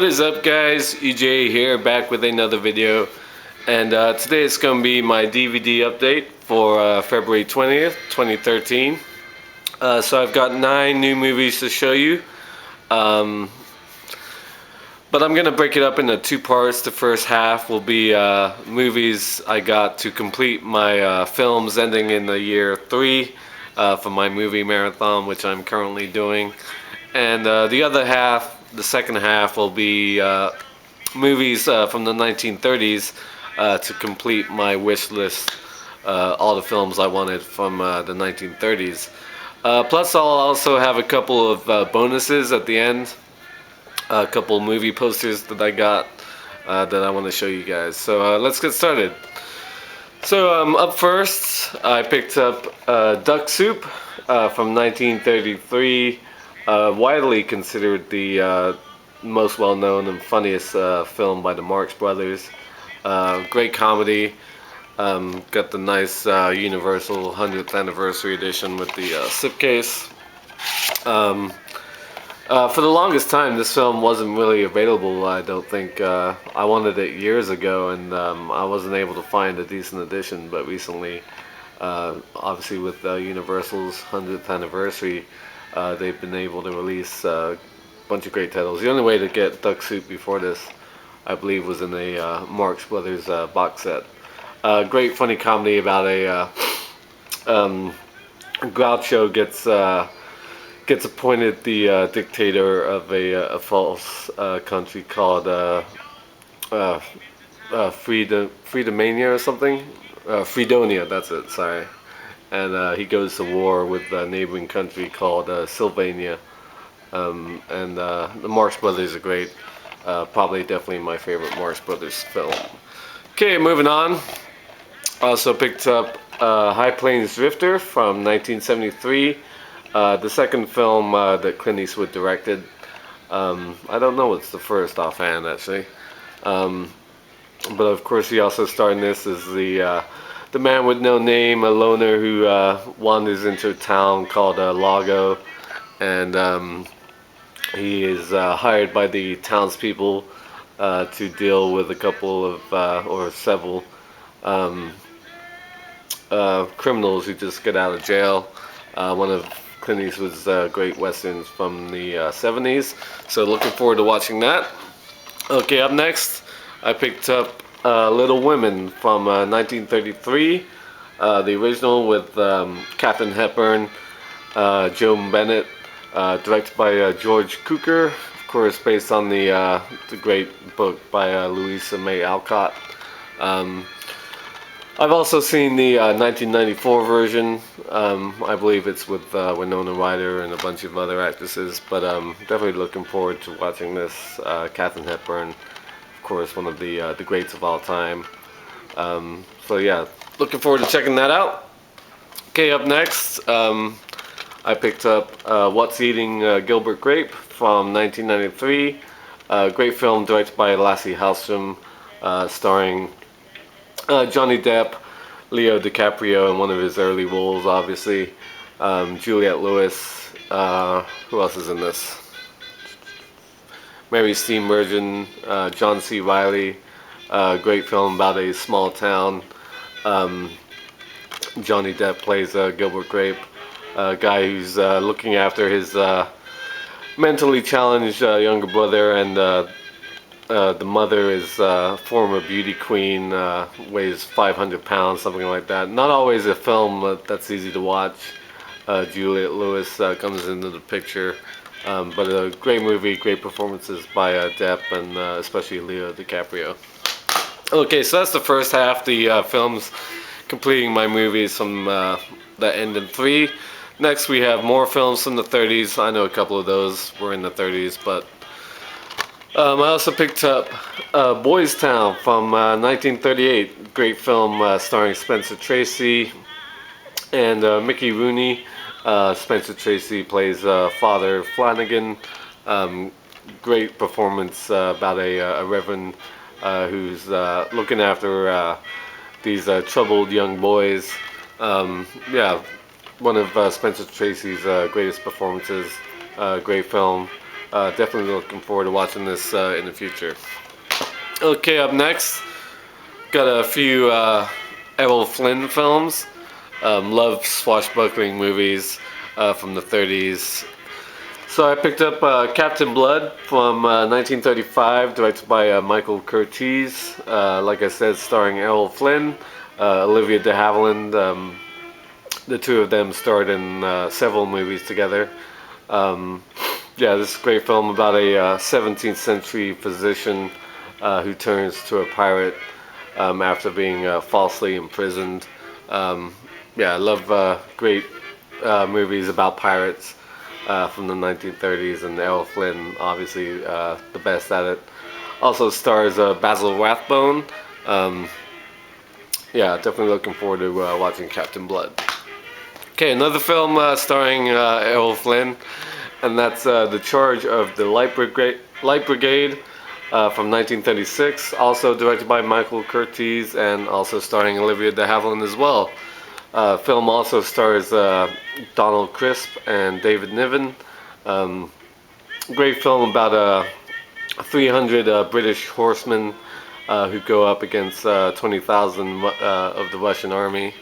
is up, guys? EJ here, back with another video. And today it's going to be my DVD update for February 20th, 2013. So I've got 9 new movies to show you. But I'm going to break it up into 2 parts. The first half will be movies I got to complete my films ending in the year 3 for my movie marathon, which I'm currently doing. And the other half, the second half, will be movies from the 1930s to complete my wish list, all the films I wanted from the 1930s. Plus I'll also have a couple of bonuses at the end, a couple movie posters that I got that I want to show you guys. So let's get started. So up first, I picked up Duck Soup from 1933. Widely considered the most well-known and funniest film by the Marx Brothers. Great comedy. Got the nice Universal 100th anniversary edition with the slipcase. For the longest time, this film wasn't really available. I don't think. I wanted it years ago, and I wasn't able to find a decent edition. But recently, obviously with Universal's 100th anniversary, they've been able to release a bunch of great titles. The only way to get Duck Soup before this, I believe, was in a Marx Brothers box set. Great funny comedy about a Groucho gets appointed the dictator of a false country called Freedomania or something. Freedonia, that's it. Sorry. And he goes to war with a neighboring country called Sylvania. The Marx Brothers are great. Probably definitely my favorite Marx Brothers film. Okay, moving on. Also picked up High Plains Drifter from 1973. The second film that Clint Eastwood directed. I don't know what's the first offhand, actually. But of course he also starred in this as the man with no name, a loner who wanders into a town called Lago, and he is hired by the townspeople to deal with a couple of or several criminals who just get out of jail. One of Clint Eastwood's great westerns from the 70s. So looking forward to watching that. Okay, up next, I picked up Little Women from 1933, the original with Katharine Hepburn, Joe Bennett, directed by George Cukor, of course based on the great book by Louisa May Alcott. I've also seen the 1994 version. I believe it's with Winona Ryder and a bunch of other actresses, but definitely looking forward to watching this. Katharine Hepburn, of course, one of the greats of all time. So yeah, looking forward to checking that out. Okay, up next, I picked up What's Eating Gilbert Grape from 1993. Great film directed by Lasse Hallström, starring Johnny Depp, Leo DiCaprio in one of his early roles, obviously. Juliette Lewis. Who else is in this? Mary Steenburgen, John C. Reilly. Great film about a small town. Johnny Depp plays Gilbert Grape, a guy who's looking after his mentally challenged younger brother, and the mother is a former beauty queen, weighs 500 pounds, something like that. Not always a film that's easy to watch. Juliette Lewis comes into the picture. But a great movie, great performances by Depp and especially Leo DiCaprio. Okay, so that's the first half, the films completing my movies from that end in 3. Next we have more films from the 30s. I know a couple of those were in the 30s, but I also picked up Boys Town from 1938. Great film starring Spencer Tracy and Mickey Rooney. Spencer Tracy plays Father Flanagan. Great performance about a reverend who's looking after these troubled young boys. Yeah, one of Spencer Tracy's greatest performances. Great film. Definitely looking forward to watching this in the future. Okay, up next, got a few Errol Flynn films. Love swashbuckling movies from the 30s. So I picked up Captain Blood from 1935, directed by Michael Curtiz. Like I said, starring Errol Flynn, Olivia de Havilland. The two of them starred in several movies together. Yeah, this is a great film about a 17th century physician who turns to a pirate after being falsely imprisoned. Yeah, I love great movies about pirates from the 1930s, and Errol Flynn, obviously the best at it. Also stars Basil Rathbone. Yeah, definitely looking forward to watching Captain Blood. Okay, another film starring Errol Flynn, and that's The Charge of the Light Brigade from 1936, also directed by Michael Curtiz and also starring Olivia de Havilland as well. Film also stars Donald Crisp and David Niven. Great film about 300 British horsemen who go up against 20,000 of the Russian army.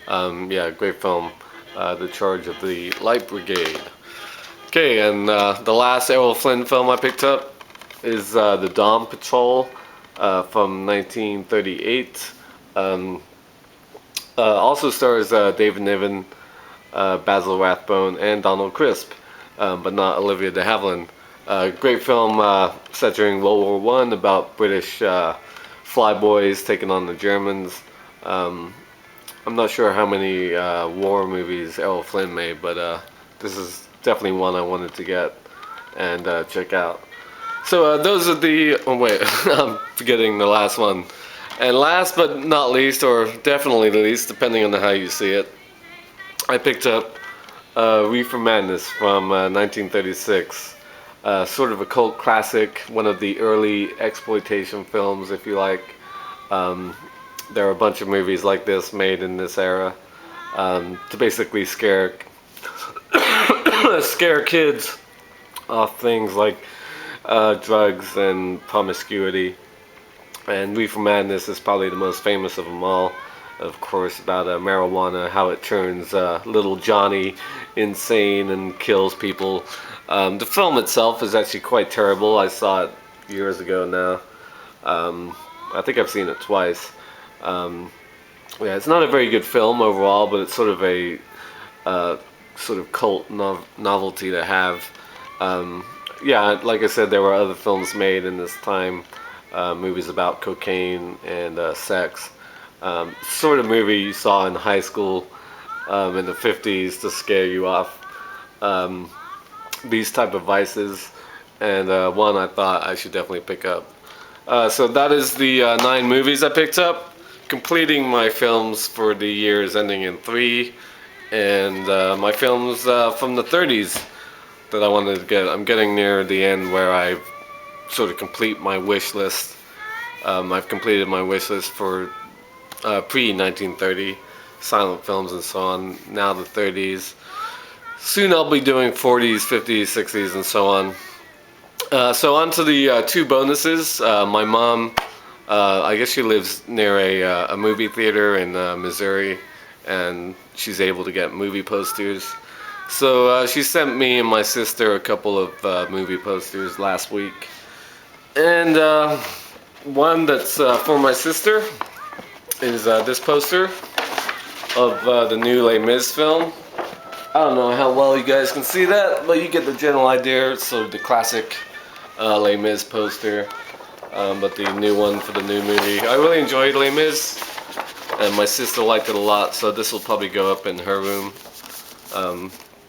Yeah, great film. The Charge of the Light Brigade. Okay, and the last Errol Flynn film I picked up is The Dawn Patrol from 1938. Also stars David Niven, Basil Rathbone, and Donald Crisp, but not Olivia de Havilland. Great film set during World War One about British flyboys taking on the Germans. I'm not sure how many war movies Errol Flynn made, but this is definitely one I wanted to get and check out. So those are the... Oh wait, I'm forgetting the last one. And last but not least, or definitely the least, depending on how you see it, I picked up Reefer Madness from 1936. Sort of a cult classic, one of the early exploitation films, if you like. There are a bunch of movies like this made in this era to basically scare kids off things like drugs and promiscuity. And Reefer Madness is probably the most famous of them all. Of course, about marijuana, how it turns little Johnny insane and kills people. The film itself is actually quite terrible. I saw it years ago now. I think I've seen it twice. Yeah, it's not a very good film overall, but it's sort of a sort of cult novelty to have. Yeah, like I said, there were other films made in this time, movies about cocaine and sex. Sort of movie you saw in high school in the 50s to scare you off these type of vices, and one I thought I should definitely pick up. So that is the 9 movies I picked up, completing my films for the years ending in 3, and my films from the 30s that I wanted to get. I'm getting near the end where I sort of complete my wish list. I've completed my wish list for pre-1930 silent films and so on. Now the 30s. Soon I'll be doing 40s, 50s, 60s, and so on. So on to the 2 bonuses. My mom, I guess she lives near a movie theater in Missouri, and she's able to get movie posters. So she sent me and my sister a couple of movie posters last week. And one that's for my sister is this poster of the new Les Mis film. I don't know how well you guys can see that, but you get the general idea. It's sort of the classic Les Mis poster, but the new one for the new movie. I really enjoyed Les Mis, and my sister liked it a lot, so this will probably go up in her room.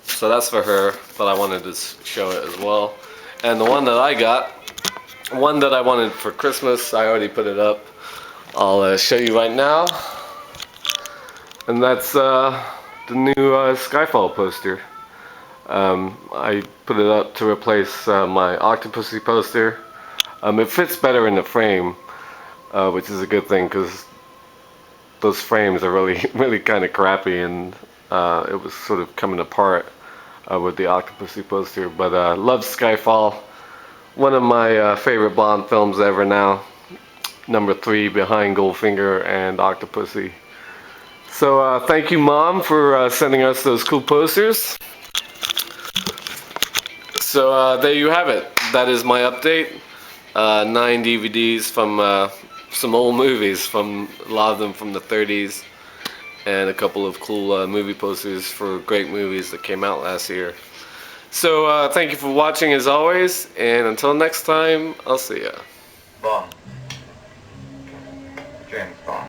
So that's for her, but I wanted to show it as well. And the one that I got, one that I wanted for Christmas, I already put it up. I'll show you right now. And that's the new Skyfall poster. I put it up to replace my Octopussy poster. It fits better in the frame, which is a good thing because those frames are really kind of crappy, and it was sort of coming apart with the Octopussy poster. But love Skyfall. one of my favorite Bond films ever now. Number 3 behind Goldfinger and Octopussy. So thank you, Mom, for sending us those cool posters. So there you have it. That is my update. 9 DVDs from some old movies, from a lot of them from the 30s, and a couple of cool movie posters for great movies that came out last year. So thank you for watching as always, and until next time, I'll see ya. Bond.